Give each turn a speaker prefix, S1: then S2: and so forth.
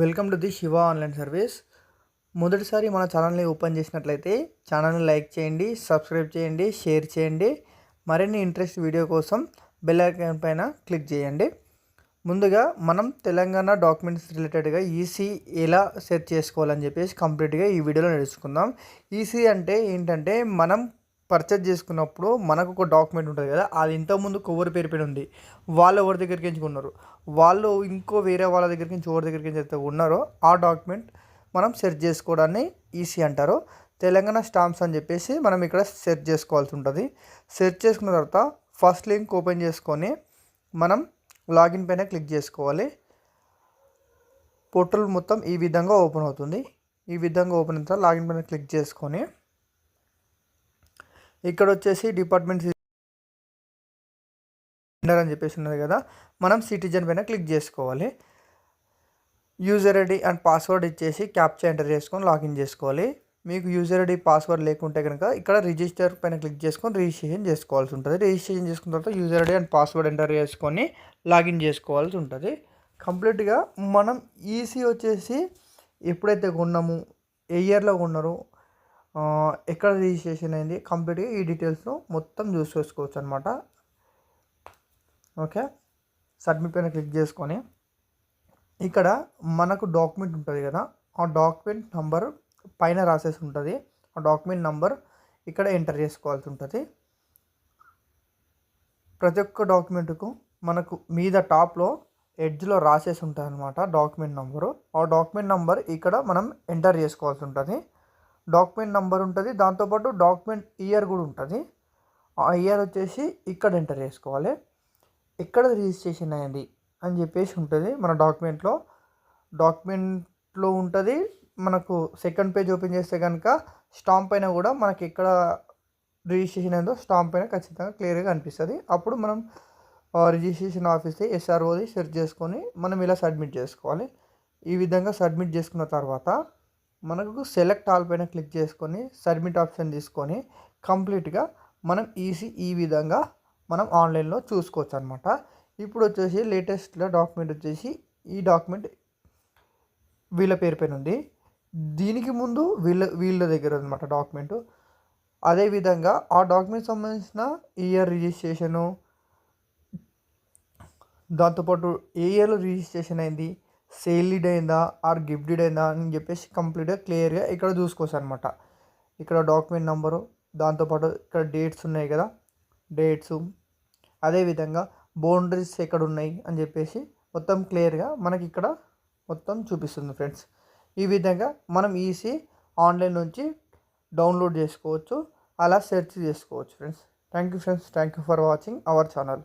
S1: Welcome to the Shiva online service. మొదటిసారి మన ఛానల్ని ఓపెన్ చేసినట్లయితే ఛానల్ని లైక్ చేయండి, సబ్స్క్రైబ్ చేయండి, షేర్ చేయండి. మరిన్ని ఇంట్రెస్ట్ వీడియో కోసం బెల్ ఐకాన్ పైన క్లిక్ చేయండి. ముందుగా మనం తెలంగాణ డాక్యుమెంట్స్ రిలేటెడ్గా ఈసీ ఎలా సెర్చ్ చేసుకోవాలని చెప్పేసి కంప్లీట్గా ఈ వీడియోలో నేర్చుకుందాం. ఈసీ అంటే ఏంటంటే మనం పర్చేజ్ చేసుకున్నప్పుడు మనకు ఒక డాక్యుమెంట్ ఉంటుంది కదా, అది ఇంతకుముందు ఎవరి పేరు పైన ఉంది, వాళ్ళు ఎవరి దగ్గరికి ఎంచుకున్నారు, వాళ్ళు ఇంకో వేరే వాళ్ళ దగ్గరికి నుంచి ఎవరి దగ్గరికి అయితే ఉన్నారో ఆ డాక్యుమెంట్ మనం సెర్చ్ చేసుకోవడాన్ని ఈసీ అంటారు. తెలంగాణ స్టాంప్స్ అని చెప్పేసి మనం ఇక్కడ సెర్చ్ చేసుకోవాల్సి ఉంటుంది. సెర్చ్ చేసుకున్న తర్వాత ఫస్ట్ లింక్ ఓపెన్ చేసుకొని మనం లాగిన్ పైన క్లిక్ చేసుకోవాలి. పోర్టల్ మొత్తం ఈ విధంగా ఓపెన్ అవుతుంది. ఈ విధంగా ఓపెన్ అయిన తర్వాత లాగిన్ పైన క్లిక్ చేసుకొని ఇక్కడ వచ్చేసి డిపార్ట్మెంట్ అని చెప్పేసి ఉన్నది కదా, మనం సిటిజన్ పైన క్లిక్ చేసుకోవాలి. యూజర్ ఐడి అండ్ పాస్వర్డ్ ఇచ్చేసి క్యాప్చా ఎంటర్ చేసుకొని లాగిన్ చేసుకోవాలి. మీకు యూజర్ ఐడి పాస్వర్డ్ లేకుంటే కనుక ఇక్కడ రిజిస్టర్ పైన క్లిక్ చేసుకొని రిజిస్ట్రేషన్ చేసుకోవాల్సి ఉంటుంది. రిజిస్ట్రేషన్ చేసుకున్న తర్వాత user ID and password enter చేసుకొని లాగిన్ చేసుకోవాల్సి ఉంటుంది. కంప్లీట్గా మనం ఈసీ వచ్చేసి ఎప్పుడైతే కొన్నాము, ఏ ఇయర్లో కొన్నారు, ఎక్కడ రిజిస్ట్రేషన్ అయింది, కంప్లీట్గా ఈ డీటెయిల్స్ను మొత్తం చూసుకోవచ్చు అనమాట. ఓకే, సబ్మిట్ పైన క్లిక్ చేసుకొని ఇక్కడ మనకు డాక్యుమెంట్ ఉంటుంది కదా, ఆ డాక్యుమెంట్ నంబర్ పైన రాసేసి ఉంటుంది. ఆ డాక్యుమెంట్ నంబర్ ఇక్కడ ఎంటర్ చేసుకోవాల్సి ఉంటుంది. ప్రతి ఒక్క డాక్యుమెంట్కు మనకు మీద టాప్లో ఎడ్జ్లో రాసేసి ఉంటుంది అనమాట డాక్యుమెంట్ నంబరు. ఆ డాక్యుమెంట్ నంబర్ ఇక్కడ మనం ఎంటర్ చేసుకోవాల్సి ఉంటుంది. డాక్యుమెంట్ నంబర్ ఉంటుంది, దాంతోపాటు డాక్యుమెంట్ ఇయర్ కూడా ఉంటుంది. ఆ ఇయర్ వచ్చేసి ఇక్కడ ఎంటర్ చేసుకోవాలి. ఎక్కడ రిజిస్ట్రేషన్ అయింది అని చెప్పేసి ఉంటుంది మన డాక్యుమెంట్లో ఉంటుంది. మనకు సెకండ్ పేజ్ ఓపెన్ చేస్తే కనుక స్టాంప్ పైన కూడా మనకి ఎక్కడ రిజిస్ట్రేషన్ అయిందో స్టాంప్ పైన ఖచ్చితంగా క్లియర్గా కనిపిస్తుంది. అప్పుడు మనం రిజిస్ట్రేషన్ ఆఫీస్కి ఎస్ఆర్ఓది సెర్చ్ చేసుకొని మనం ఇలా సబ్మిట్ చేసుకోవాలి. ఈ విధంగా సబ్మిట్ చేసుకున్న తర్వాత మనకు సెలెక్ట్ ఆల్ పైన క్లిక్ చేసుకొని సబ్మిట్ ఆప్షన్ తీసుకొని కంప్లీట్గా మనం ఈ విధంగా మనం ఆన్లైన్లో చూసుకోవచ్చు అనమాట. ఇప్పుడు వచ్చేసి లేటెస్ట్లో డాక్యుమెంట్ వచ్చేసి ఈ డాక్యుమెంట్ వీళ్ళ పేరు పైన ఉంది. దీనికి ముందు వీళ్ళ దగ్గర అనమాట డాక్యుమెంట్. అదేవిధంగా ఆ డాక్యుమెంట్ సంబంధించిన ఇయర్ రిజిస్ట్రేషను, దాంతోపాటు ఏ ఇయర్లో రిజిస్ట్రేషన్ అయింది, సేల్ డీడ్ అయిందా ఆర్ గిఫ్ట్ డీడ్ అయిందా అని చెప్పేసి కంప్లీట్గా క్లియర్గా ఇక్కడ చూసుకోవచ్చు అనమాట. ఇక్కడ డాక్యుమెంట్ నెంబరు, దాంతోపాటు ఇక్కడ డేట్స్ ఉన్నాయి కదా, డేట్స్, అదేవిధంగా బౌండరీస్ ఎక్కడ ఉన్నాయి అని చెప్పేసి మొత్తం క్లియర్గా మనకి ఇక్కడ మొత్తం చూపిస్తుంది ఫ్రెండ్స్. ఈ విధంగా మనం ఈసీ ఆన్లైన్ నుంచి డౌన్లోడ్ చేసుకోవచ్చు, అలా సెర్చ్ చేసుకోవచ్చు friends. Thank you friends, thank you for watching our channel.